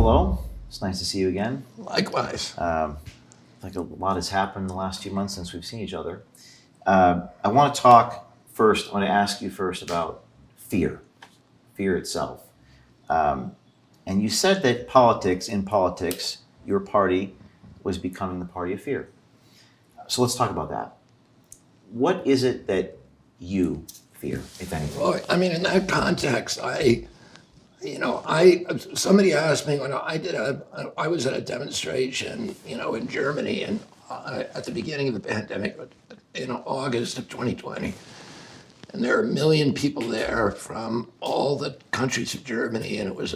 hello. It's nice to see you again. Likewise. I think a lot has happened in the last few months since we've seen each other. I want to talk first, I want to ask you first about fear itself. Um, and you said that in politics, your party was becoming the party of fear. So let's talk about that. What is it that you fear, if anything? Well, I mean, in that context, somebody asked me when I was at a demonstration, in Germany, and at the beginning of the pandemic, in August of 2020, and there were 1 million people there from all the countries of Germany, and it was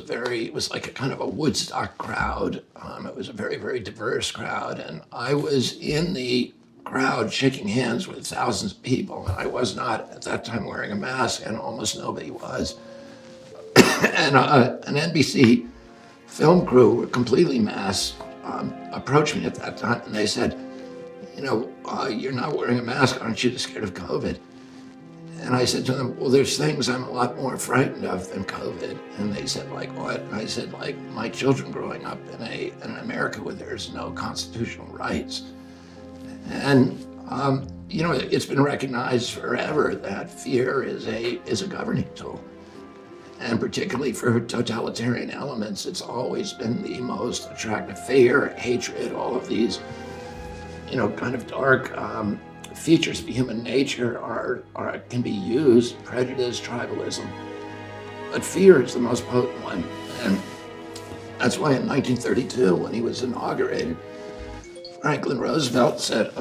like a kind of a Woodstock crowd. It was a very, very diverse crowd, and I was in the crowd shaking hands with thousands of people, and I was not at that time wearing a mask, and almost nobody was. And an NBC film crew, were completely masked, approached me at that time, and they said, you're not wearing a mask, aren't you scared of COVID? And I said to them, well, there's things I'm a lot more frightened of than COVID. And they said, like what? And I said, like my children growing up in an America where there's no constitutional rights. And it's been recognized forever that fear is a governing tool. And particularly for totalitarian elements, it's always been the most attractive. Fear, hatred, all of these, kind of dark features of human nature can be used, prejudice, tribalism. But fear is the most potent one. And that's why in 1932, when he was inaugurated, Franklin Roosevelt said the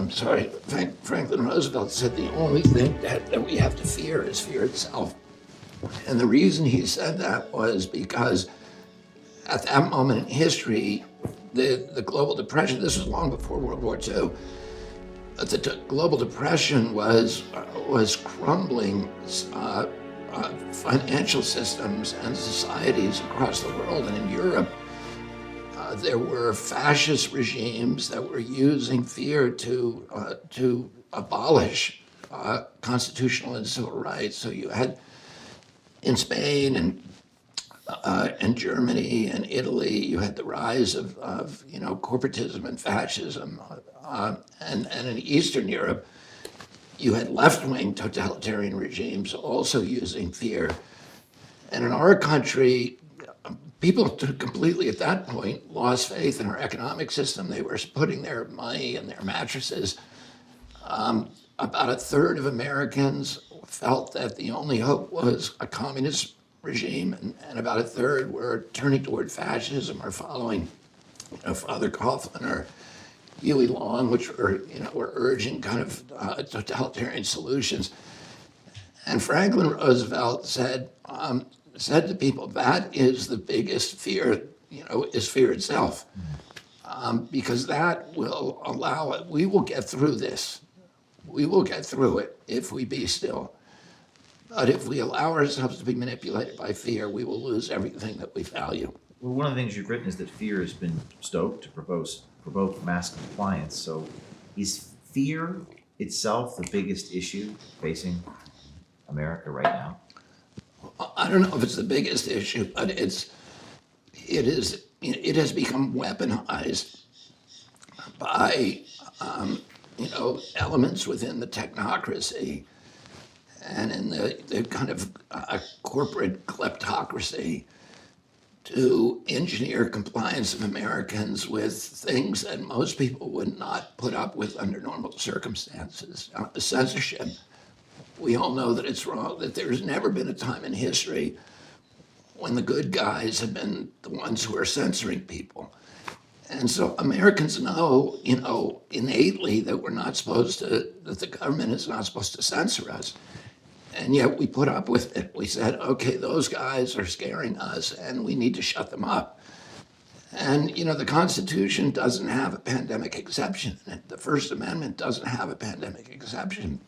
only thing that we have to fear is fear itself. And the reason he said that was because at that moment in history, the global depression, this was long before World War II, the global depression was crumbling financial systems and societies across the world. And in Europe, there were fascist regimes that were using fear to abolish constitutional and civil rights. So you had in Spain and Germany and Italy, you had the rise of corporatism and fascism, and in Eastern Europe, you had left-wing totalitarian regimes also using fear. And in our country, people completely at that point lost faith in our economic system. They were putting their money in their mattresses. About a third of Americans felt that the only hope was a communist regime, and about a third were turning toward fascism or following Father Coughlin or Huey Long, which were urging kind of totalitarian solutions. And Franklin Roosevelt said to people, that is the biggest fear, is fear itself, because that will allow it. We will get through this. We will get through it if we be still. But if we allow ourselves to be manipulated by fear, we will lose everything that we value. Well, one of the things you've written is that fear has been stoked to provoke mass compliance. So is fear itself the biggest issue facing America right now? I don't know if it's the biggest issue, but it has become weaponized by elements within the technocracy and in the kind of corporate kleptocracy to engineer compliance of Americans with things that most people would not put up with under normal circumstances. Censorship. We all know that it's wrong, that there's never been a time in history when the good guys have been the ones who are censoring people. And so Americans know, innately that that the government is not supposed to censor us. And yet we put up with it. We said, okay, those guys are scaring us and we need to shut them up. And, the Constitution doesn't have a pandemic exception. The First Amendment doesn't have a pandemic exception.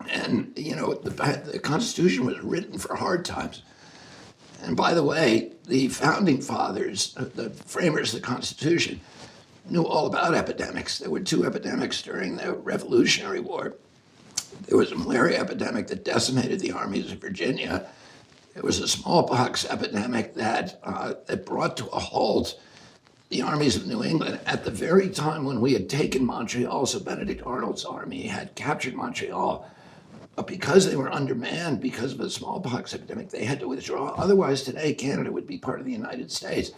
And, the Constitution was written for hard times. And by the way, the founding fathers, the framers of the Constitution, knew all about epidemics. There were 2 epidemics during the Revolutionary War. There was a malaria epidemic that decimated the armies of Virginia. It was a smallpox epidemic that brought to a halt the armies of New England at the very time when we had taken Montreal. So Benedict Arnold's army had captured Montreal. But because they were undermanned because of the smallpox epidemic, they had to withdraw. Otherwise, today, Canada would be part of the United States.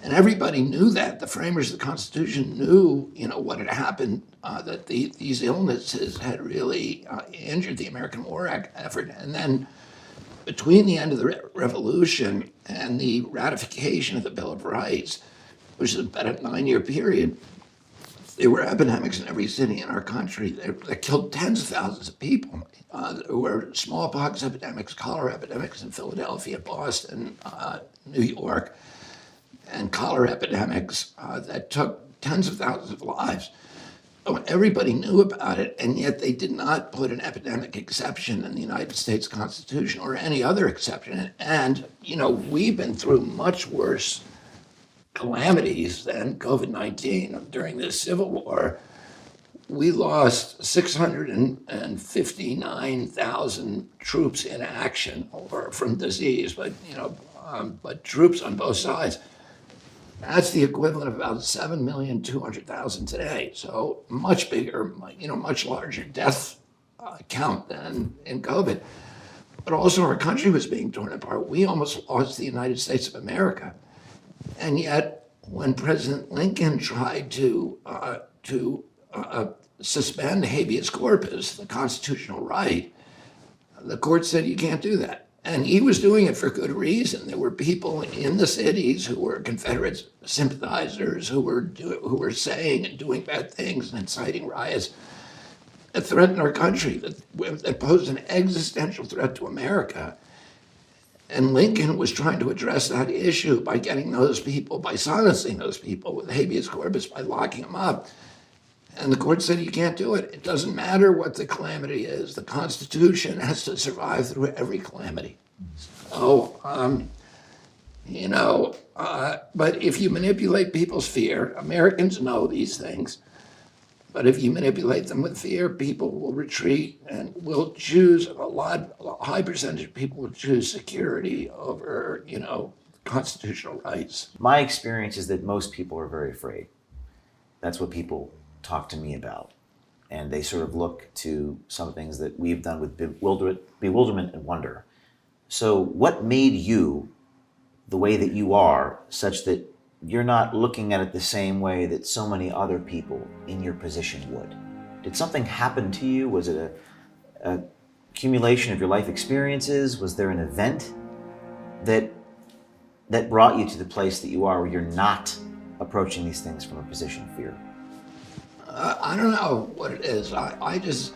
And everybody knew that. The framers of the Constitution knew, what had happened, that these illnesses had really injured the American war effort. And then between the end of the Revolution and the ratification of the Bill of Rights, which is about a 9-year period, there were epidemics in every city in our country that killed tens of thousands of people. There were smallpox epidemics, cholera epidemics in Philadelphia, Boston, New York, and cholera epidemics that took tens of thousands of lives. Everybody knew about it, and yet they did not put an epidemic exception in the United States Constitution or any other exception. And, we've been through much worse calamities than COVID-19. During the Civil War, we lost 659,000 troops in action or from disease, but troops on both sides. That's the equivalent of about 7,200,000 today. So much bigger, much larger death count than in COVID. But also our country was being torn apart. We almost lost the United States of America. And yet, when President Lincoln tried to suspend habeas corpus, the constitutional right, the court said you can't do that. And he was doing it for good reason. There were people in the cities who were Confederate sympathizers who were saying and doing bad things and inciting riots that threatened our country, that posed an existential threat to America. And Lincoln was trying to address that issue by by silencing those people with habeas corpus, by locking them up. And the court said, you can't do it. It doesn't matter what the calamity is. The Constitution has to survive through every calamity. So, but if you manipulate people's fear, Americans know these things, but if you manipulate them with fear, people will retreat and will choose a high percentage of people will choose security over, constitutional rights. My experience is that most people are very afraid. That's what people talk to me about. And they sort of look to some things that we've done with bewilderment and wonder. So what made you the way that you are, such that you're not looking at it the same way that so many other people in your position would? Did something happen to you? Was it a accumulation of your life experiences? Was there an event that brought you to the place that you are, where you're not approaching these things from a position of fear? I don't know what it is. I just,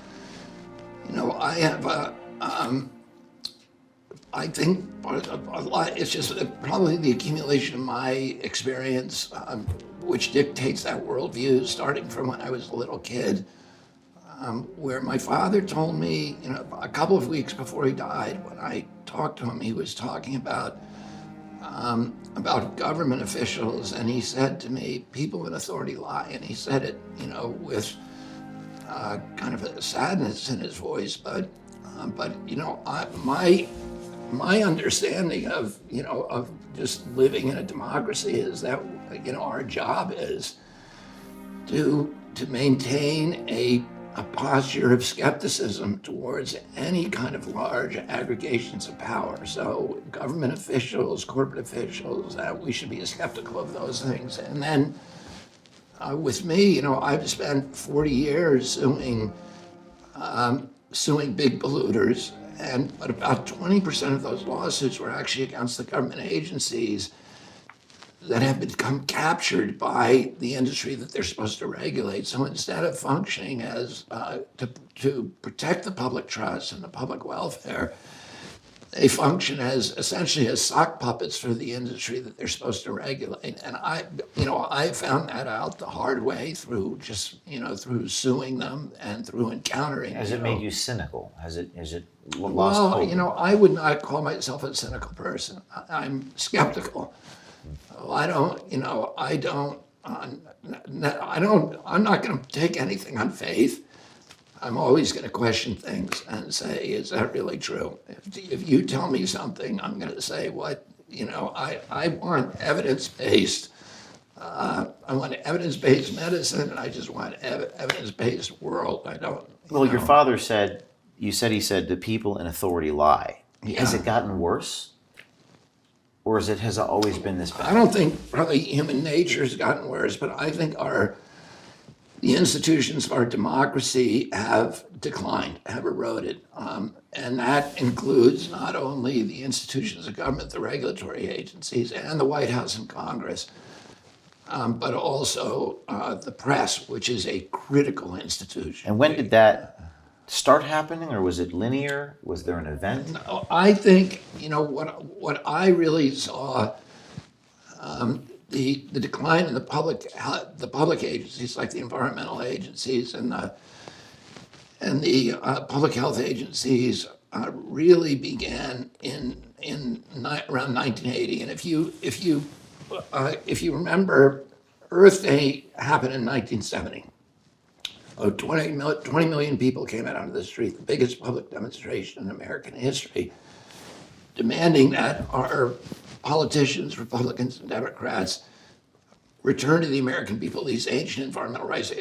I have I think a lot, it's just probably the accumulation of my experience, which dictates that worldview, starting from when I was a little kid, where my father told me, a couple of weeks before he died, when I talked to him, he was talking about government officials, and he said to me, people in authority lie, and he said it, with kind of a sadness in his voice, but my understanding of just living in a democracy is that our job is to maintain a posture of skepticism towards any kind of large aggregations of power. So government officials, corporate officials, we should be skeptical of those things. And then with me, I've spent 40 years suing big polluters, but about 20% of those lawsuits were actually against the government agencies that have become captured by the industry that they're supposed to regulate. So instead of functioning as to protect the public trust and the public welfare, they function as essentially as sock puppets for the industry that they're supposed to regulate. And I found that out the hard way through through suing them and through encountering. Has it made you cynical? Has it lost hope? I would not call myself a cynical person. I'm skeptical. I'm not going to take anything on faith. I'm always going to question things and say, is that really true? If you tell me something, I'm going to say, I want evidence-based. I want evidence-based medicine, and I just want evidence-based world. I don't. Well, your father said, he said, the people in authority lie. Has Yeah. it gotten worse? Or has it always been this I bad? don't think probably human nature has gotten worse, but I think the institutions of our democracy have declined, have eroded. And that includes not only the institutions of government, the regulatory agencies, and the White House and Congress, but also the press, which is a critical institution. And when did that start happening, or was it linear? Was there an event? I think, what I really saw, the decline in the public agencies like the environmental agencies and the public health agencies really began around 1980. And if you remember, Earth Day happened in 1970. 20 million people came out onto the street, the biggest public demonstration in American history, demanding that our politicians, Republicans and Democrats, return to the American people these ancient environmental rights.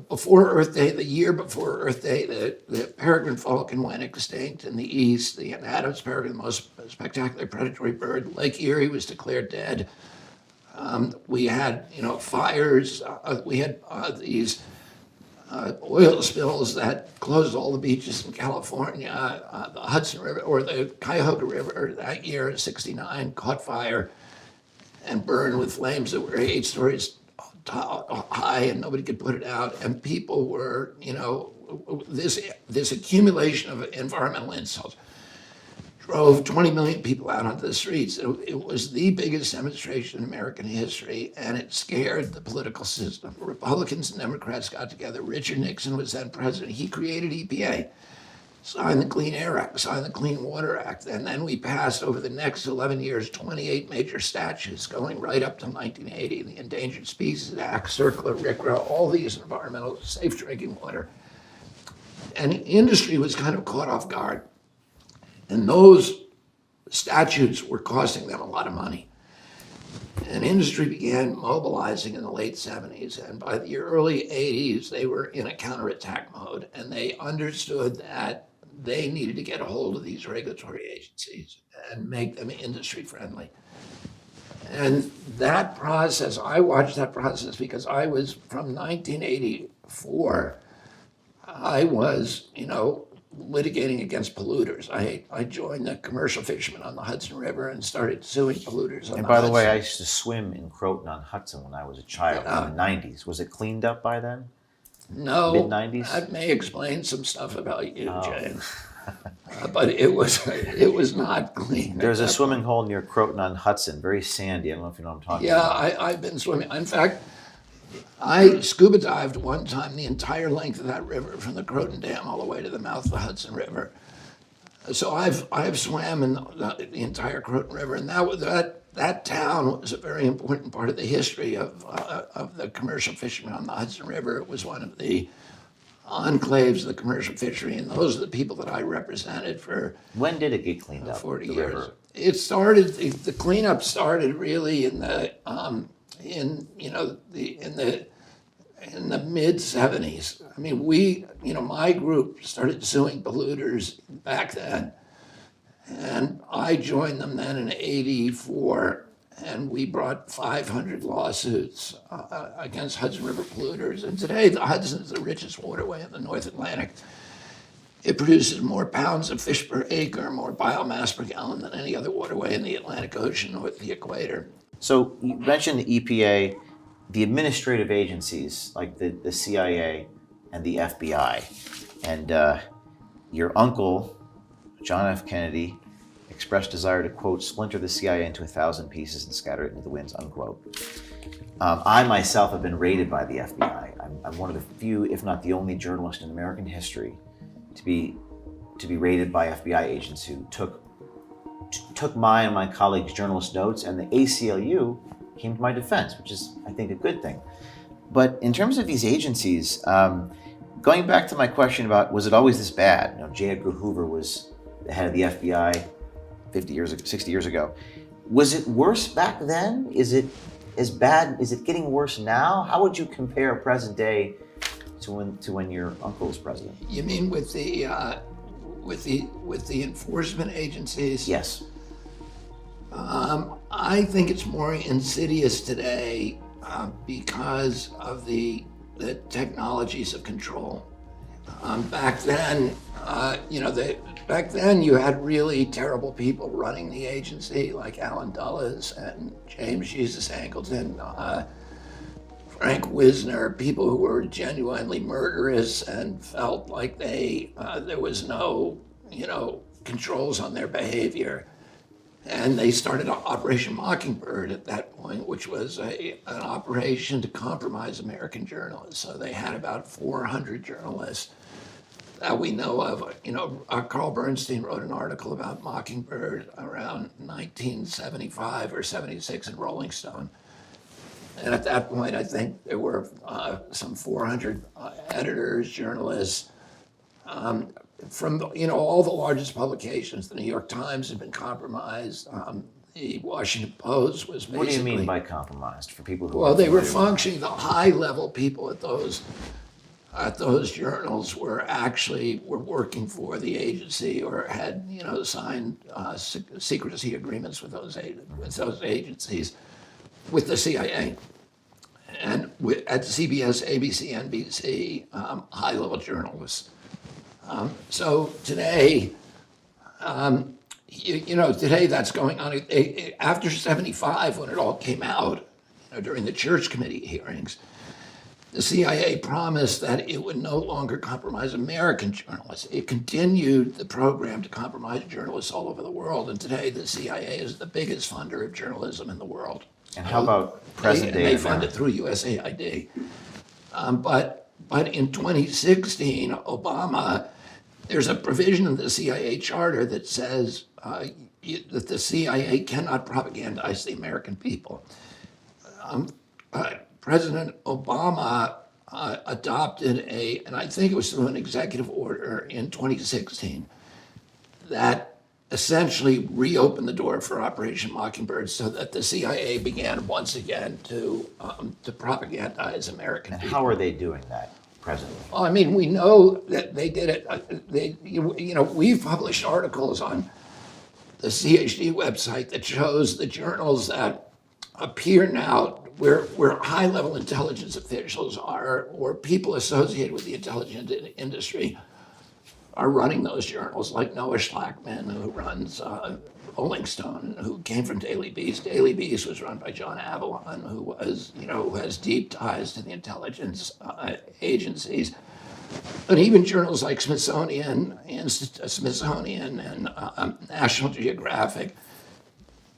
Before Earth Day, the year before Earth Day, the peregrine falcon went extinct in the east. The Adams peregrine, the most spectacular predatory bird, Lake Erie was declared dead. We had, fires. We had these oil spills that closed all the beaches in California. The Hudson River or the Cuyahoga River that year in '69 caught fire and burned with flames that were 8 stories high, and nobody could put it out. And people were, this accumulation of environmental insults drove 20 million people out onto the streets. It was the biggest demonstration in American history, and it scared the political system. Republicans and Democrats got together. Richard Nixon was then president. He created EPA, signed the Clean Air Act, signed the Clean Water Act, and then we passed over the next 11 years 28 major statutes going right up to 1980, the Endangered Species Act, CERCLA, RCRA, all these environmental safe drinking water. And industry was kind of caught off guard. And those statutes were costing them a lot of money. And industry began mobilizing in the late 70s. And by the early 80s, they were in a counterattack mode. And they understood that they needed to get a hold of these regulatory agencies and make them industry friendly. And that process, I watched that process because I was from 1984, I was, litigating against polluters. I joined the commercial fishermen on the Hudson River and started suing polluters on And the by the way, I Hudson. used to swim in Croton on Hudson when I was a child Yeah. in the 90s. Was it cleaned up by then? No, Mid-90s? that may explain some stuff about you, James. But it was not clean. There's a swimming hole near Croton on Hudson, very sandy. I don't know if you know what I'm talking Yeah, about. I've been swimming. In fact, I scuba dived one time the entire length of that river from the Croton Dam all the way to the mouth of the Hudson River. So I've swam in the entire Croton River, and that town was a very important part of the history of the commercial fishermen on the Hudson River. It was one of the enclaves of the commercial fishery, and those are the people that I represented for When did it get cleaned up? 40 the years. river? It started, the cleanup started really in the mid '70s. I mean, my group started suing polluters back then, and I joined them then in '84, and we brought 500 lawsuits against Hudson River polluters. And today, the Hudson is the richest waterway in the North Atlantic. It produces more pounds of fish per acre, more biomass per gallon than any other waterway in the Atlantic Ocean north of the equator. So you mentioned the EPA, the administrative agencies like the CIA and the FBI. And your uncle, John F. Kennedy, expressed desire to, quote, splinter the CIA into 1,000 pieces and scatter it into the winds, unquote. I myself have been raided by the FBI. I'm one of the few, if not the only journalist in American history to be raided by FBI agents who took my and my colleagues' journalist notes, and the ACLU came to my defense, which is, I think, a good thing. But in terms of these agencies, Going back to my question about was it always this bad? J. Edgar Hoover was the head of the FBI 50 years ago, 60 years ago. Was it worse back then? Is it as bad? Is it getting worse now? How would you compare present day to when your uncle was president? You mean with the enforcement agencies? Yes. I think it's more insidious today because of the technologies of control. Back then, back then you had really terrible people running the agency, like Alan Dulles and James Jesus Angleton, Frank Wisner, people who were genuinely murderous and felt like there was no, controls on their behavior. And they started Operation Mockingbird at that point, which was an operation to compromise American journalists. So they had about 400 journalists that we know of. Carl Bernstein wrote an article about Mockingbird around 1975 or 76 in Rolling Stone. And at that point, I think there were some 400 editors, journalists, from all the largest publications. The New York Times had been compromised. The Washington Post was basically. What do you mean by compromised for people who? Well, they were functioning. The high-level people at those journals were working for the agency or had signed secrecy agreements with those agencies, with the CIA. And at CBS, ABC, NBC, high-level journalists. So today, today that's going on. After 75, when it all came out, during the Church Committee hearings, the CIA promised that it would no longer compromise American journalists. It continued the program to compromise journalists all over the world. And today, the CIA is the biggest funder of journalism in the world. And how about present day? They fund it through USAID. But in 2016, Obama, there's a provision in the CIA charter that says that the CIA cannot propagandize the American people. President Obama adopted and I think it was through an executive order in 2016, that essentially reopened the door for Operation Mockingbird so that the CIA began once again to propagandize American people. How are they doing that presently? Well, I mean, we know that they did it. We've published articles on the CHD website that shows the journals that appear now where high-level intelligence officials are, or people associated with the intelligence industry, are running those journals, like Noah Schlackman, who runs Rolling Stone, who came from Daily Beast. Daily Beast was run by John Avalon, who has deep ties to the intelligence agencies. But even journals like Smithsonian and National Geographic,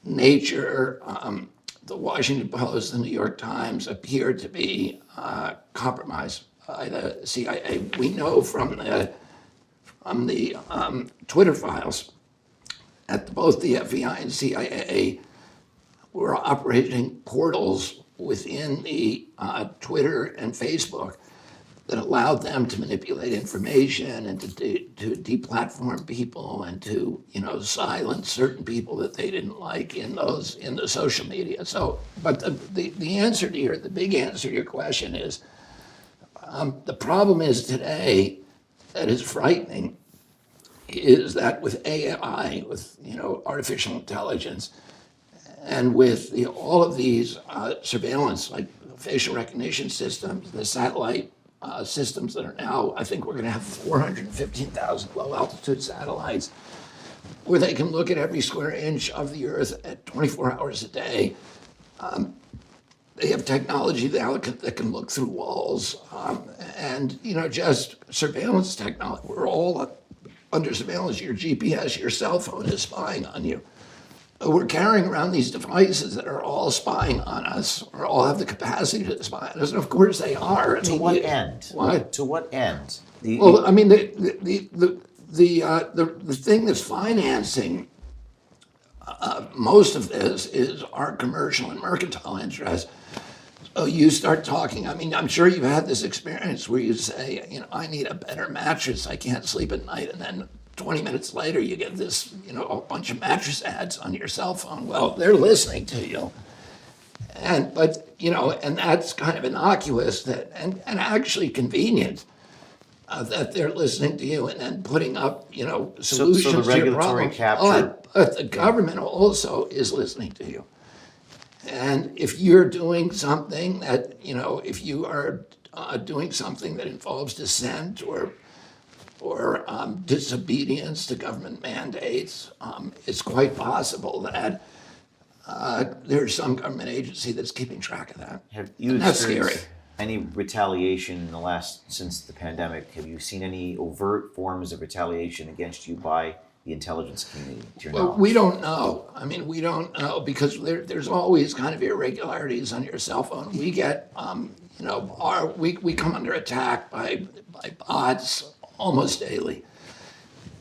Nature, the Washington Post, the New York Times appear to be compromised by the CIA. We know from the Twitter files at both the FBI and CIA were operating portals within the Twitter and Facebook that allowed them to manipulate information and to deplatform people and to silence certain people that they didn't like in the social media. So, but the answer to the big answer to your question is the problem is today that is frightening is that with AI, with artificial intelligence, and with all of these surveillance, like facial recognition systems, the satellite systems that are now, I think we're going to have 415,000 low-altitude satellites, where they can look at every square inch of the Earth at 24 hours a day. They have technology now that can look through walls, and just surveillance technology. We're all under surveillance. Your GPS, your cell phone is spying on you. We're carrying around these devices that are all spying on us, or all have the capacity to spy on us, and of course they are. To what end? What? To what end? Well, I mean, the thing that's financing most of this is our commercial and mercantile interests. Oh, you start talking. I mean, I'm sure you've had this experience where you say, I need a better mattress. I can't sleep at night. And then 20 minutes later, you get this, a bunch of mattress ads on your cell phone. Well, they're listening to you. And that's kind of innocuous and actually convenient that they're listening to you and then putting up, solutions so the to your regulatory problem. capture. But the government also is listening to you. And if you're doing something that, if you are doing something that involves dissent or disobedience to government mandates, it's quite possible that there's some government agency that's keeping track of that. Have you And that's experienced scary. any retaliation in the since the pandemic? Have you seen any overt forms of retaliation against you by the intelligence community, to your Well, knowledge? we don't know. I mean, we don't know because there's always kind of irregularities on your cell phone. We get, we come under attack by bots almost daily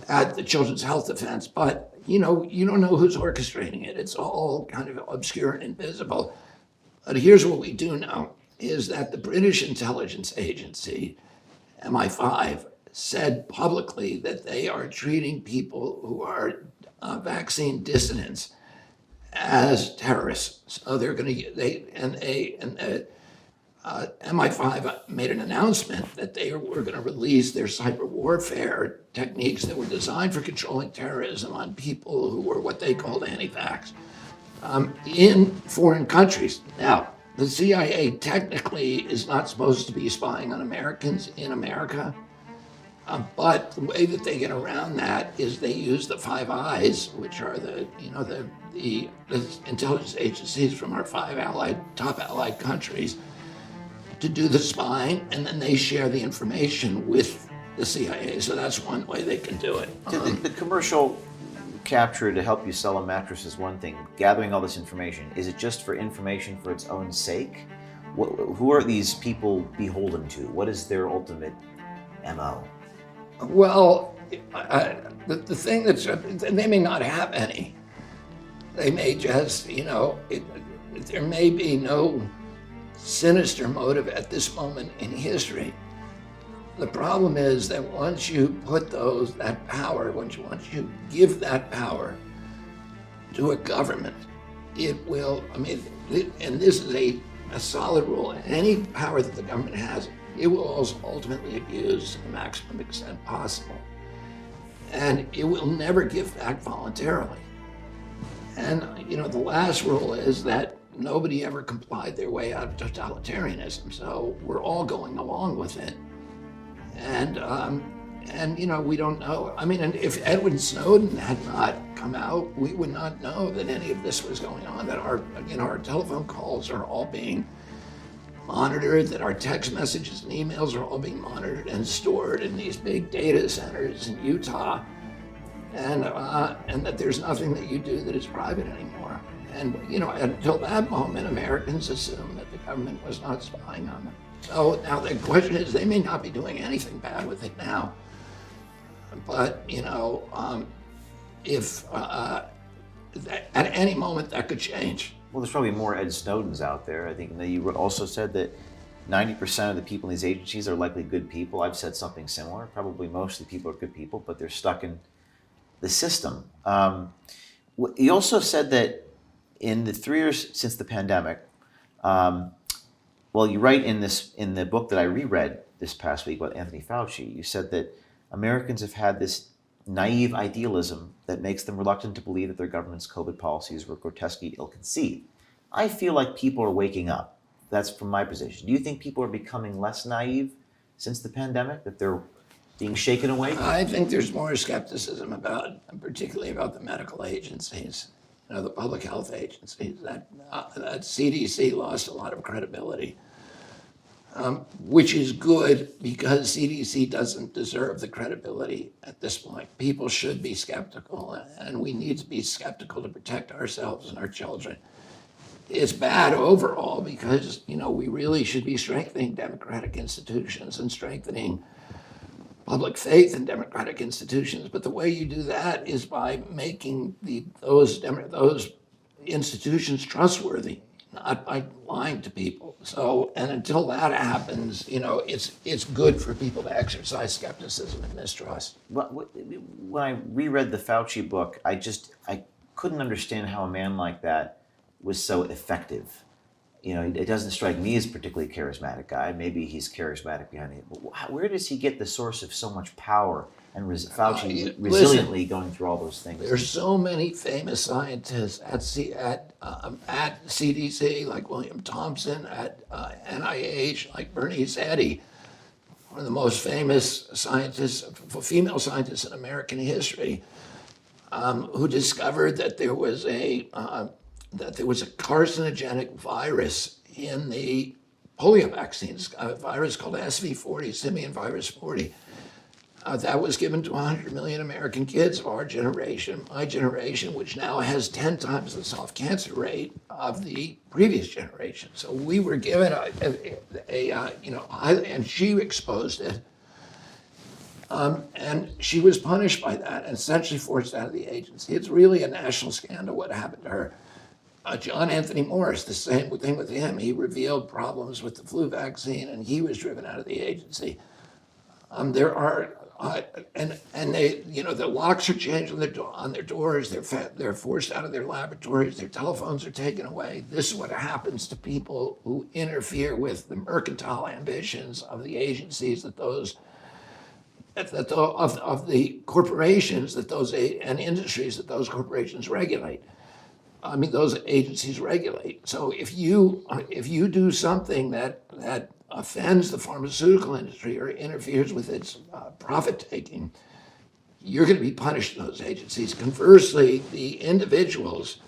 at the Children's Health Defense, but you don't know who's orchestrating it. It's all kind of obscure and invisible. But here's what we do know is that the British intelligence agency, MI5, said publicly that they are treating people who are vaccine dissidents as terrorists. So they're going to MI5 made an announcement that they were going to release their cyber warfare techniques that were designed for controlling terrorism on people who were what they called anti-vax in foreign countries. Now, the CIA technically is not supposed to be spying on Americans in America. But the way that they get around that is they use the Five Eyes, which are the intelligence agencies from our top allied countries, to do the spying, and then they share the information with the CIA. So that's one way they can do it. The commercial capture to help you sell a mattress is one thing. Gathering all this information, is it just for information for its own sake? Who are these people beholden to? What is their ultimate MO? Well, the thing they may not have any. They may just, there may be no sinister motive at this moment in history. The problem is that once you put that power, once you give that power to a government, it will, and this is a solid rule, any power that the government has, it will also ultimately abuse to the maximum extent possible. And it will never give back voluntarily. And, the last rule is that nobody ever complied their way out of totalitarianism. So we're all going along with it. And we don't know. And if Edward Snowden had not come out, we would not know that any of this was going on, that our telephone calls are all being monitored, that our text messages and emails are all being monitored and stored in these big data centers in Utah, and that there's nothing that you do that is private anymore. And until that moment, Americans assumed that the government was not spying on them. So now the question is, they may not be doing anything bad with it now, but if at any moment that could change. Well, there's probably more Ed Snowdens out there. I think that you also said that 90% of the people in these agencies are likely good people. I've said something similar. Probably most of the people are good people, but they're stuck in the system. You also said that in the 3 years since the pandemic, you write in the book that I reread this past week about Anthony Fauci, you said that Americans have had this naive idealism that makes them reluctant to believe that their government's COVID policies were grotesquely ill-conceived. I feel like people are waking up. That's from my position. Do you think people are becoming less naive since the pandemic, that they're being shaken awake? I think there's more skepticism particularly about the medical agencies, the public health agencies. That CDC lost a lot of credibility. Which is good because CDC doesn't deserve the credibility at this point. People should be skeptical, and we need to be skeptical to protect ourselves and our children. It's bad overall because, we really should be strengthening democratic institutions and strengthening public faith in democratic institutions. But the way you do that is by making those institutions trustworthy. not by lying to people. So, and until that happens, it's good for people to exercise skepticism and mistrust. But when I reread the Fauci book, I couldn't understand how a man like that was so effective. It doesn't strike me as a particularly charismatic guy. Maybe he's charismatic behind it. But where does he get the source of so much power and Fauci Listen, resiliently going through all those things? there's so many famous scientists at CDC, like William Thompson, at NIH, like Bernice Eddy, one of the most famous scientists, female scientists in American history, who discovered that there was a carcinogenic virus in the polio vaccines, a virus called SV40, simian virus 40. That was given to 100 million American kids of our generation, my generation, which now has 10 times the soft cancer rate of the previous generation. So we were given and she exposed it. And she was punished by that and essentially forced out of the agency. It's really a national scandal what happened to her. John Anthony Morris, the same thing with him. He revealed problems with the flu vaccine and he was driven out of the agency. There are, and they, the locks are changed on their doors. They're forced out of their laboratories. Their telephones are taken away. This is what happens to people who interfere with the mercantile ambitions of the agencies of the corporations and industries that those corporations regulate. I mean, those agencies regulate. So if you do something that offends the pharmaceutical industry or interferes with its profit taking, you're going to be punished in those agencies. Conversely, the individuals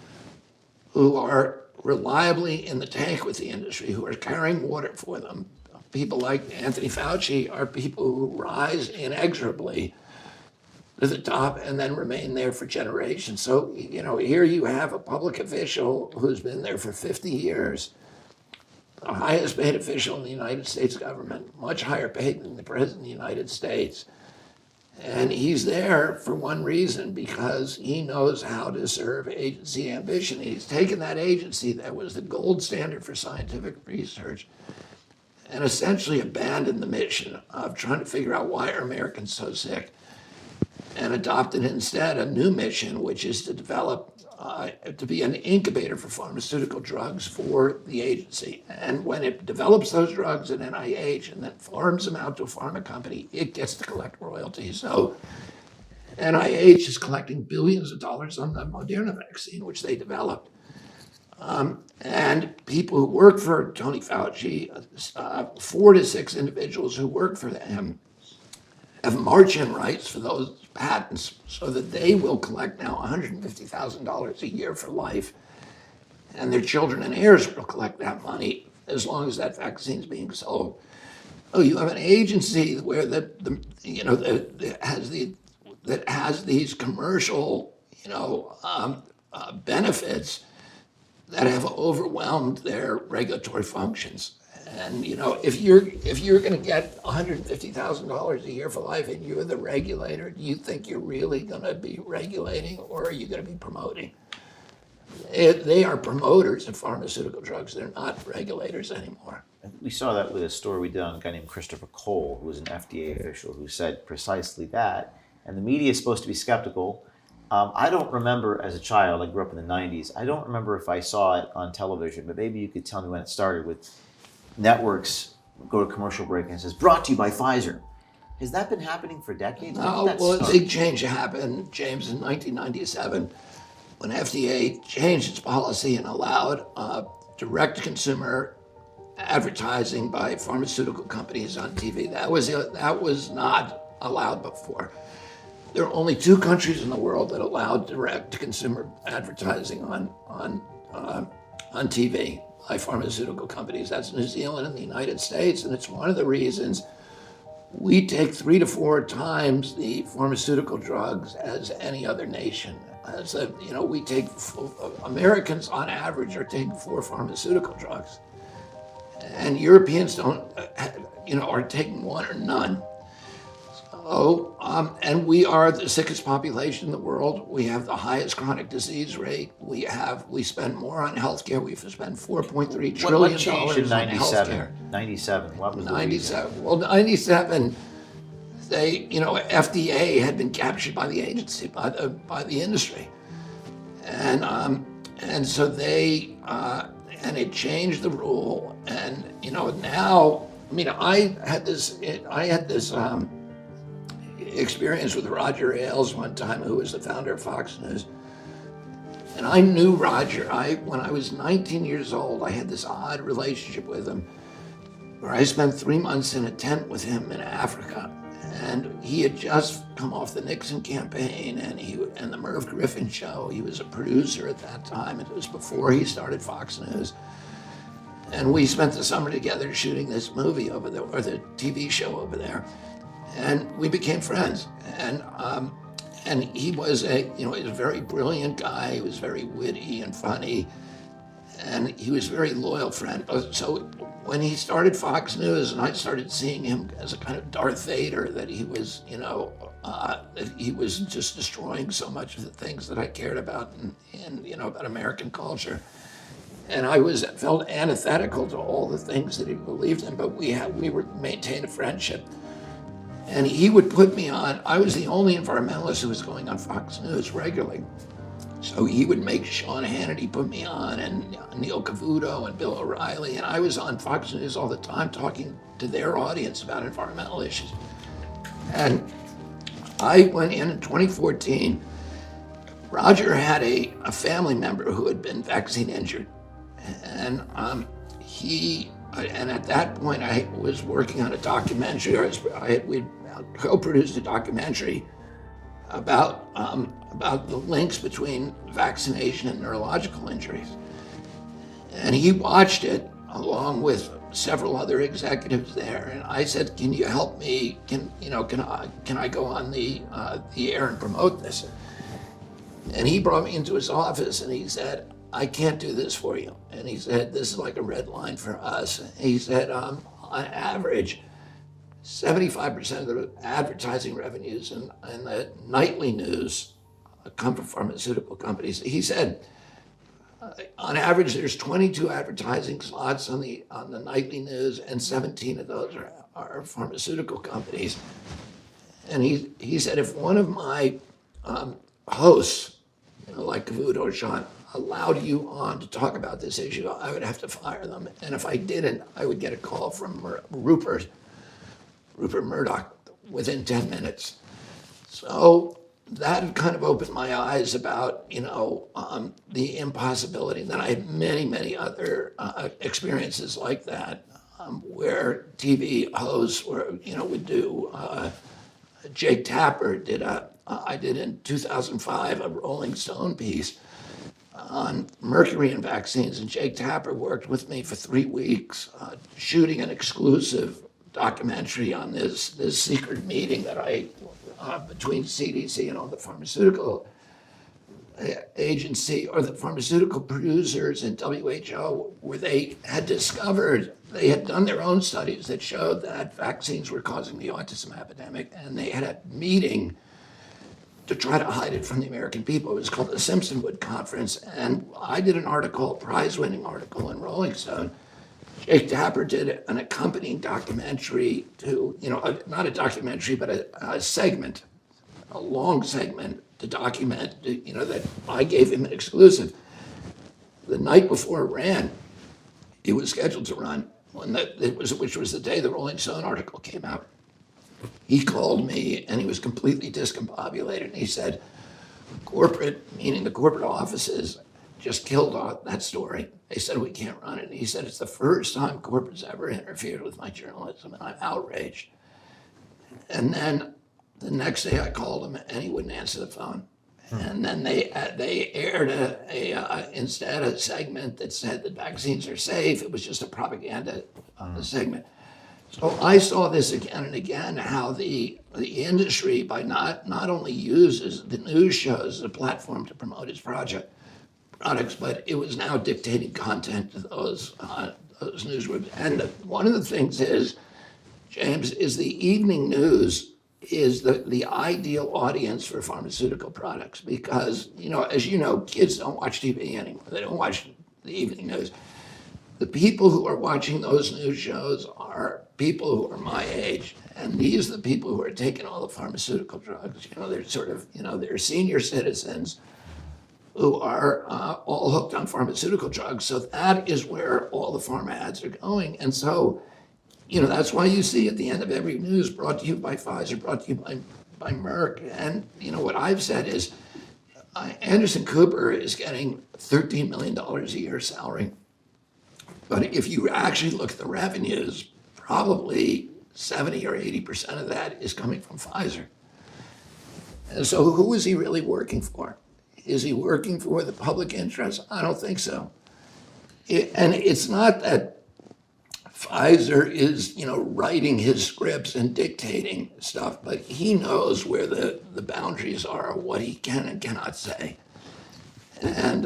who are reliably in the tank with the industry, who are carrying water for them, people like Anthony Fauci, are people who rise inexorably to the top and then remain there for generations. So, here you have a public official who's been there for 50 years, the highest paid official in the United States government, much higher paid than the President of the United States. And he's there for one reason, because he knows how to serve agency ambition. He's taken that agency that was the gold standard for scientific research and essentially abandoned the mission of trying to figure out why are Americans so sick, and adopted instead a new mission, which is to develop, to be an incubator for pharmaceutical drugs for the agency. And when it develops those drugs at NIH and then farms them out to a pharma company, it gets to collect royalties. So NIH is collecting billions of dollars on the Moderna vaccine, which they developed. And people who work for Tony Fauci, 4 to 6 individuals who work for him, have march-in rights for those patents so that they will collect now $150,000 a year for life. And their children and heirs will collect that money as long as that vaccine is being sold. Oh, you have an agency where that has these commercial, benefits that have overwhelmed their regulatory functions. And if you're going to get $150,000 a year for life, and you're the regulator, do you think you're really going to be regulating, or are you going to be promoting? They are promoters of pharmaceutical drugs. They're not regulators anymore. We saw that with a story we did on a guy named Christopher Cole, who was an FDA official, who said precisely that. And the media is supposed to be skeptical. I don't remember as a child, I grew up in the 90s, I don't remember if I saw it on television, but maybe you could tell me when it started with networks go to commercial break and it says, brought to you by Pfizer. Has that been happening for decades? Well, a big change happened, James, in 1997, when FDA changed its policy and allowed direct-to-consumer advertising by pharmaceutical companies on TV. That was not allowed before. There are only 2 countries in the world that allowed direct-to-consumer advertising on TV by pharmaceutical companies. That's New Zealand and the United States, and it's one of the reasons we take 3 to 4 times the pharmaceutical drugs as any other nation. Americans on average are taking 4 pharmaceutical drugs, and Europeans are taking 1 or none. And we are the sickest population in the world. We have the highest chronic disease rate. We spend more on healthcare. We've spent $4.3 What trillion changed in on healthcare. 97? 97, what was the reason? 97. Well, 97. FDA had been captured by the agency, by the industry, and so and it changed the rule. And now, I had this experience with Roger Ailes one time, who was the founder of Fox News. And I knew Roger. When I was 19 years old, I had this odd relationship with him, where I spent 3 months in a tent with him in Africa. And he had just come off the Nixon campaign and the Merv Griffin show. He was a producer at that time. It was before he started Fox News. And we spent the summer together shooting this movie over there, or the TV show over there. And we became friends. And he was he was a very brilliant guy. He was very witty and funny. And he was a very loyal friend. So when he started Fox News, and I started seeing him as a kind of Darth Vader, that he was, that he was just destroying so much of the things that I cared about and about American culture. And I felt antithetical to all the things that he believed in, but we maintained a friendship. And he would put me on. I was the only environmentalist who was going on Fox News regularly. So he would make Sean Hannity put me on, and Neil Cavuto and Bill O'Reilly, and I was on Fox News all the time talking to their audience about environmental issues. And I went in 2014. Roger had a family member who had been vaccine injured, and and at that point I was working on a documentary. We co-produced a documentary about the links between vaccination and neurological injuries. And he watched it along with several other executives there. And I said, "Can you help me? Can I go on the air and promote this?" And he brought me into his office and he said, "I can't do this for you." And he said, "This is like a red line for us." And he said, on average, 75% of the advertising revenues and the nightly news come from pharmaceutical companies. He said, on average, there's 22 advertising slots on the nightly news, and 17 of those are pharmaceutical companies. And he said, if one of my hosts, like Cavuto or Sean, allowed you on to talk about this issue, I would have to fire them. And if I didn't, I would get a call from Rupert Murdoch within 10 minutes. So that kind of opened my eyes about, the impossibility. Then I had many, many other experiences like that, where TV hosts would do. Jake Tapper I did in 2005 a Rolling Stone piece on mercury and vaccines, and Jake Tapper worked with me for 3 weeks shooting an exclusive documentary on this secret meeting that between CDC and all the pharmaceutical agency, or the pharmaceutical producers and WHO, where they had done their own studies that showed that vaccines were causing the autism epidemic, and they had a meeting to try to hide it from the American people. It was called the Simpsonwood Conference, and I did an article, a prize-winning article in Rolling Stone. Jake Tapper did an accompanying documentary to, not a documentary, but a segment, a long segment to document, that I gave him an exclusive. The night before it ran, it was scheduled to run, which was the day the Rolling Stone article came out. He called me and he was completely discombobulated. And he said, meaning the corporate offices, just killed that story. They said, we can't run it. And he said, it's the first time corporate's ever interfered with my journalism, and I'm outraged. And then the next day I called him and he wouldn't answer the phone. And then they aired instead a segment that said that vaccines are safe. It was just a propaganda segment. So I saw this again and again, how the industry, by not only uses the news shows as a platform to promote its products, but it was now dictating content to those newsrooms. And one of the things is, James, is the evening news is the ideal audience for pharmaceutical products because, as you know, kids don't watch TV anymore. They don't watch the evening news. The people who are watching those news shows are people who are my age. And these are the people who are taking all the pharmaceutical drugs. They're sort of, they're senior citizens who are all hooked on pharmaceutical drugs. So that is where all the pharma ads are going. And so, that's why you see at the end of every news, brought to you by Pfizer, brought to you by Merck. And, what I've said is Anderson Cooper is getting $13 million a year salary. But if you actually look at the revenues, probably 70 or 80% of that is coming from Pfizer. And so who is he really working for? Is he working for the public interest? I don't think so. And it's not that Pfizer is, writing his scripts and dictating stuff, but he knows where the boundaries are, what he can and cannot say. And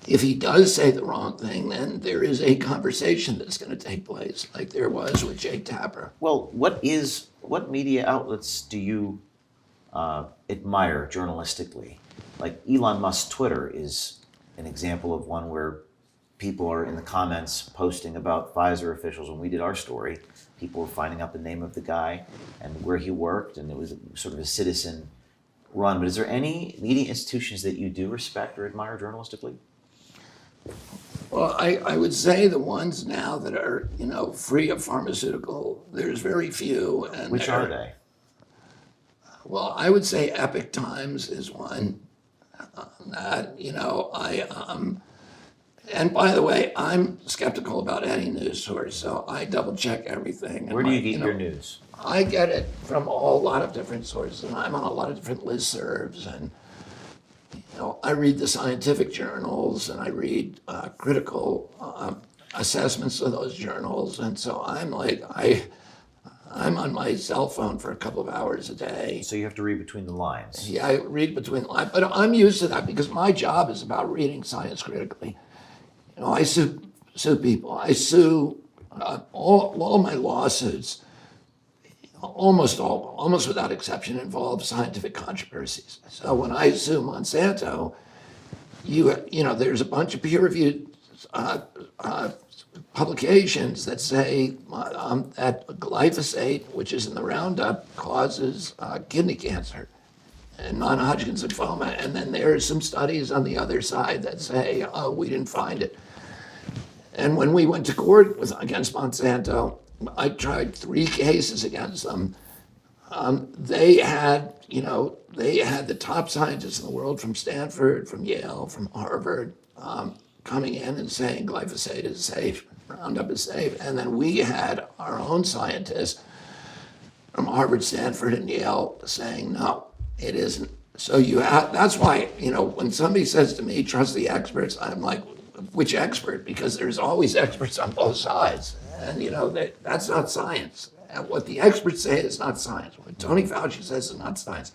if he does say the wrong thing, then there is a conversation that's going to take place, like there was with Jake Tapper. Well, what media outlets do you admire journalistically? Like Elon Musk's Twitter is an example of one where people are in the comments posting about Pfizer officials. When we did our story, people were finding out the name of the guy and where he worked, and it was sort of a citizen run. But is there any media institutions that you do respect or admire journalistically? Well, I would say the ones now that are, free of pharmaceutical, there's very few. And Which are they? Well, I would say Epic Times is one that, and by the way, I'm skeptical about any news source, so I double check everything. Where do you get your news? I get it from a lot of different sources, and I'm on a lot of different listservs, and I read the scientific journals, and I read critical assessments of those journals, and so I'm on my cell phone for a couple of hours a day. So you have to read between the lines. Yeah, I read between the lines, but I'm used to that because my job is about reading science critically. I sue people. I sue all my lawsuits. Almost without exception, involve scientific controversies. So when I sue Monsanto, there's a bunch of peer-reviewed publications that say that glyphosate, which is in the Roundup, causes kidney cancer and non-Hodgkin's lymphoma. And then there are some studies on the other side that say, oh, we didn't find it. And when we went to court against Monsanto, I tried 3 cases against them. They had the top scientists in the world from Stanford, from Yale, from Harvard, coming in and saying glyphosate is safe, Roundup is safe. And then we had our own scientists from Harvard, Stanford, and Yale saying, no, it isn't. So that's why, when somebody says to me, trust the experts, I'm like, which expert? Because there's always experts on both sides. And, that's not science. And what the experts say is not science. What Tony Fauci says is not science.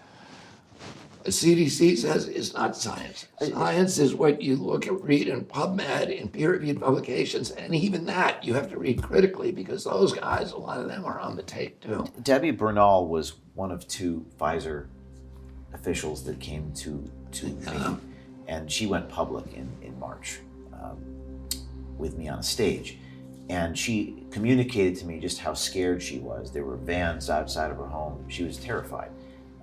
The CDC says is not science. Science is what you read in PubMed, in peer-reviewed publications, and even that you have to read critically because those guys, a lot of them are on the take too. Debbie Bernal was one of 2 Pfizer officials that came to me, and she went public in March with me on a stage. And she communicated to me just how scared she was. There were vans outside of her home. She was terrified.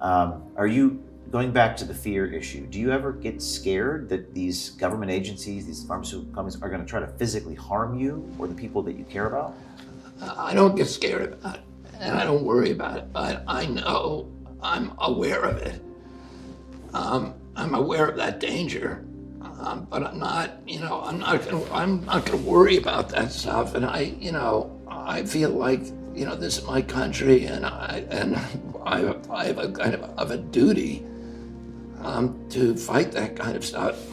Are you, going back to the fear issue, do you ever get scared that these government agencies, these pharmaceutical companies are going to try to physically harm you or the people that you care about? I don't get scared about it, and I don't worry about it, but I know I'm aware of it. I'm aware of that danger. But I'm not gonna worry about that stuff. And I feel like, this is my country, and I have a kind of a duty to fight that kind of stuff.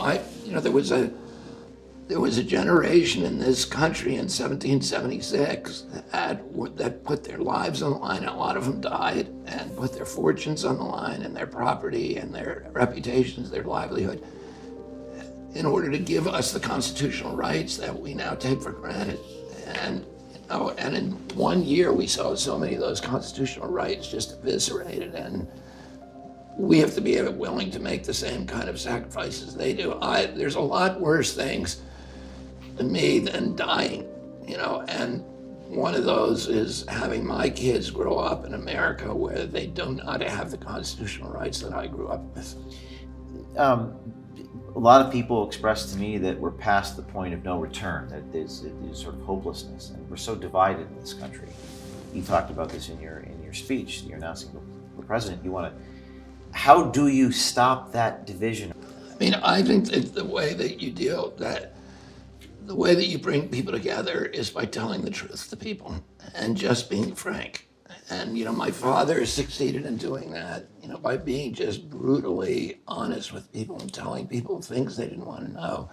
There was a generation in this country in 1776 that put their lives on the line. A lot of them died and put their fortunes on the line and their property and their reputations, their livelihood, in order to give us the constitutional rights that we now take for granted. And Oh, and in 1 year, we saw so many of those constitutional rights just eviscerated, and we have to be willing to make the same kind of sacrifices they do. There's a lot worse things to me than dying, and one of those is having my kids grow up in America where they do not have the constitutional rights that I grew up with. A lot of people expressed to me that we're past the point of no return, that there's sort of hopelessness, and we're so divided in this country. You talked about this in your speech. You're announcing the president. How do you stop that division? I mean, I think that the way that you bring people together is by telling the truth to people and just being frank. And, my father succeeded in doing that, by being just brutally honest with people and telling people things they didn't want to know.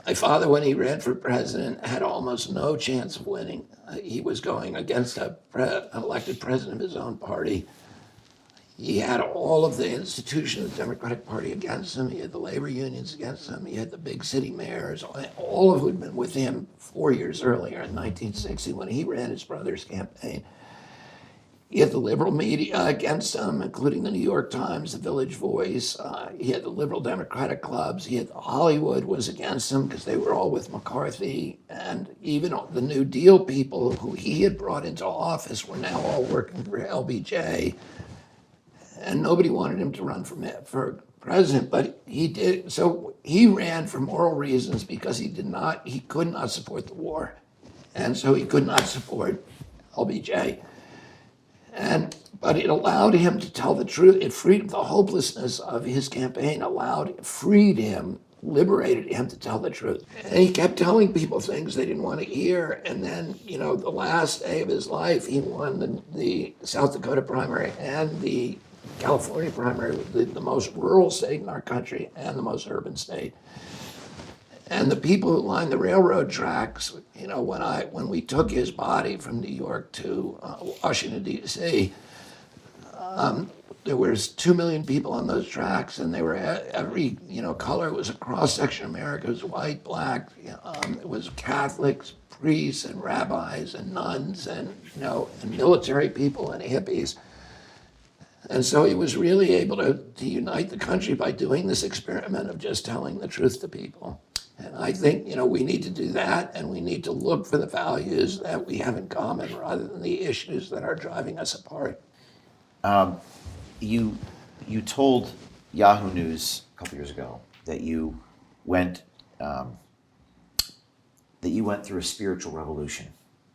My father, when he ran for president, had almost no chance of winning. He was going against an elected president of his own party. He had all of the institutions of the Democratic Party against him. He had the labor unions against him. He had the big city mayors, all of who had been with him 4 years earlier in 1960 when he ran his brother's campaign. He had the liberal media against him, including the New York Times, the Village Voice. He had the liberal Democratic clubs. He had Hollywood was against him because they were all with McCarthy. And even the New Deal people who he had brought into office were now all working for LBJ. And nobody wanted him to run for president, but he did. So he ran for moral reasons because he could not support the war. And so he could not support LBJ. But it allowed him to tell the truth. It freed the hopelessness of his campaign, freed him, liberated him to tell the truth. And he kept telling people things they didn't want to hear. And then, the last day of his life, he won the South Dakota primary and the California primary, the most rural state in our country and the most urban state. And the people who lined the railroad tracks, when we took his body from New York to Washington, D.C., there was 2 million people on those tracks, and they were every color. It was a cross section of America. It was white, black. It was Catholics, priests, and rabbis, and nuns, and and military people and hippies. And so he was really able to unite the country by doing this experiment of just telling the truth to people. And I think, we need to do that, and we need to look for the values that we have in common rather than the issues that are driving us apart. You told Yahoo News a couple years ago that you went through a spiritual revolution.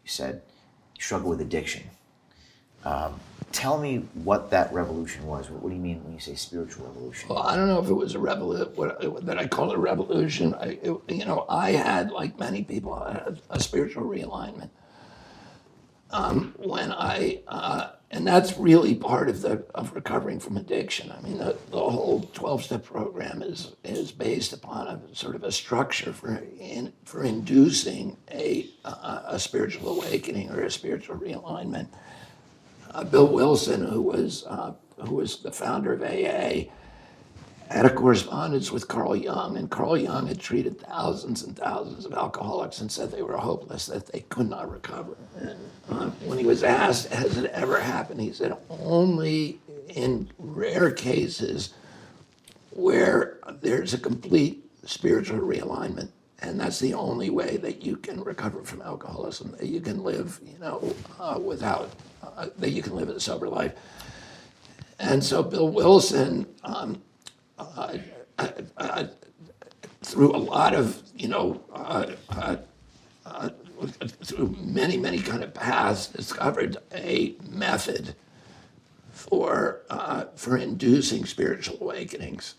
You said you struggle with addiction. Tell me what that revolution was. What do you mean when you say spiritual revolution? Well, I don't know if it was a revolution, that I call it a revolution. I had, like many people, a spiritual realignment. And that's really part of recovering from addiction. I mean, the whole 12-step program is based upon a sort of a structure for inducing a spiritual awakening or a spiritual realignment. Bill Wilson, who was the founder of AA, had a correspondence with Carl Jung, and Carl Jung had treated thousands and thousands of alcoholics and said they were hopeless, that they could not recover. And when he was asked, has it ever happened, he said, only in rare cases where there's a complete spiritual realignment. And that's the only way that you can recover from alcoholism, that you can live, that you can live a sober life. And so Bill Wilson, through a lot of, through many kind of paths, discovered a method for inducing spiritual awakenings,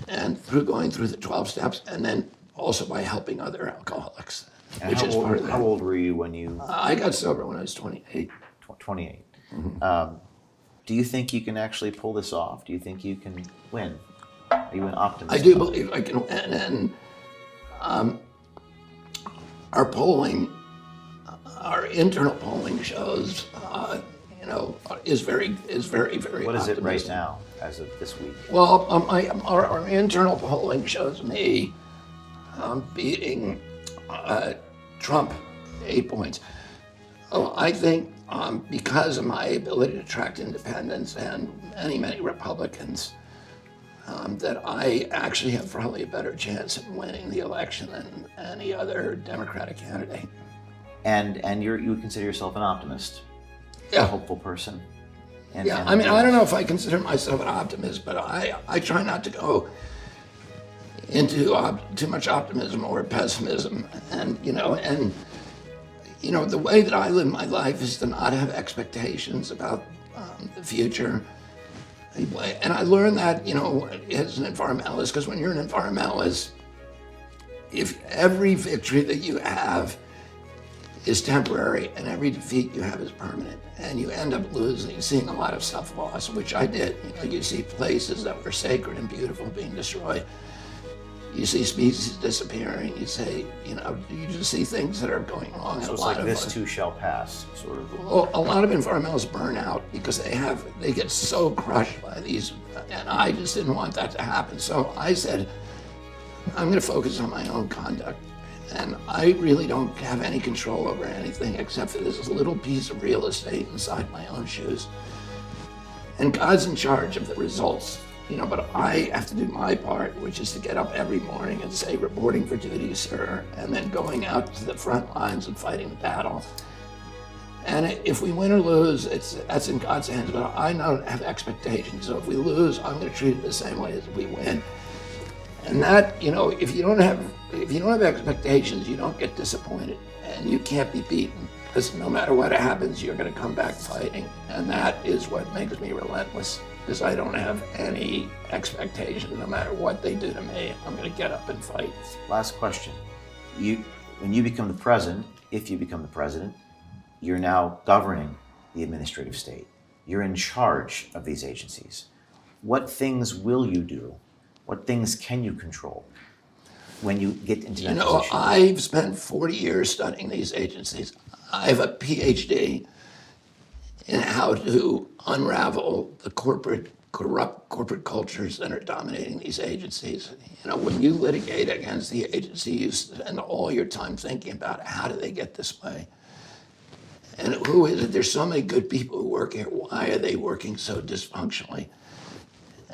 and through going through the 12 steps, and then also by helping other alcoholics, which is part of that. How old were you when you? I got sober when I was 28. 28. Mm-hmm. Do you think you can actually pull this off? Do you think you can win? Are you an optimist? I do believe I can win, and our polling, our internal polling shows, is very, very What is it right optimistic. now, as of this week? Well, our internal polling shows me beating Trump 8 points. Oh, I think because of my ability to attract independents and many Republicans, that I actually have probably a better chance of winning the election than any other Democratic candidate. And you would consider yourself an optimist, a Yeah. hopeful person. And, Yeah, and- I mean, I don't know if I consider myself an optimist, but I try not to go into too much optimism or pessimism. And the way that I live my life is to not have expectations about the future. And I learned that, as an environmentalist, because when you're an environmentalist, if every victory that you have is temporary and every defeat you have is permanent, and you end up seeing a lot of stuff lost, which I did. You see places that were sacred and beautiful being destroyed. You see species disappearing. You just see things that are going wrong. So and it's a lot like of this too shall pass, sort of. well, a lot of environmentalists burn out because they get so crushed by these, and I just didn't want that to happen. So I said, I'm going to focus on my own conduct, and I really don't have any control over anything except for this little piece of real estate inside my own shoes. And God's in charge of the results, but I have to do my part, which is to get up every morning and say, reporting for duty, sir, and then going out to the front lines and fighting the battle. And if we win or lose, that's in God's hands, but I don't have expectations. So if we lose, I'm going to treat it the same way as if we win. And that, if you don't have expectations, you don't get disappointed, and you can't be beaten, because no matter what happens, you're going to come back fighting. And that is what makes me relentless, because I don't have any expectations. No matter what they do to me, I'm going to get up and fight. Last question. When you become the president, if you become the president, you're now governing the administrative state. You're in charge of these agencies. What things will you do? What things can you control when you get into that position? I've spent 40 years studying these agencies. I have a PhD in how to unravel the corrupt corporate cultures that are dominating these agencies. When you litigate against the agency, you spend all your time thinking about how do they get this way? And who is it? There's so many good people who work here. Why are they working so dysfunctionally?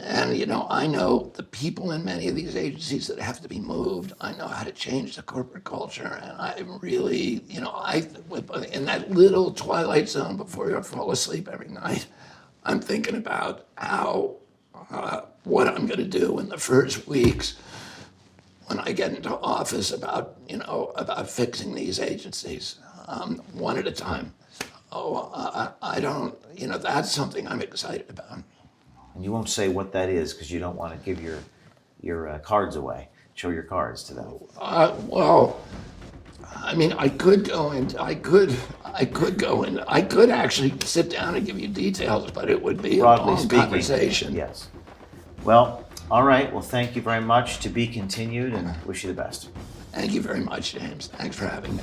And, I know the people in many of these agencies that have to be moved. I know how to change the corporate culture. And I'm really, in that little twilight zone before you fall asleep every night, I'm thinking about what I'm going to do in the first weeks when I get into office about fixing these agencies, one at a time. I don't, that's something I'm excited about. And you won't say what that is because you don't want to give your cards away. Show your cards to them. Well, I mean, I could actually sit down and give you details, but it would be Broadly a long speaking, conversation. yes. Well, all right. Well, thank you very much. To be continued, and wish you the best. Thank you very much, James. Thanks for having me.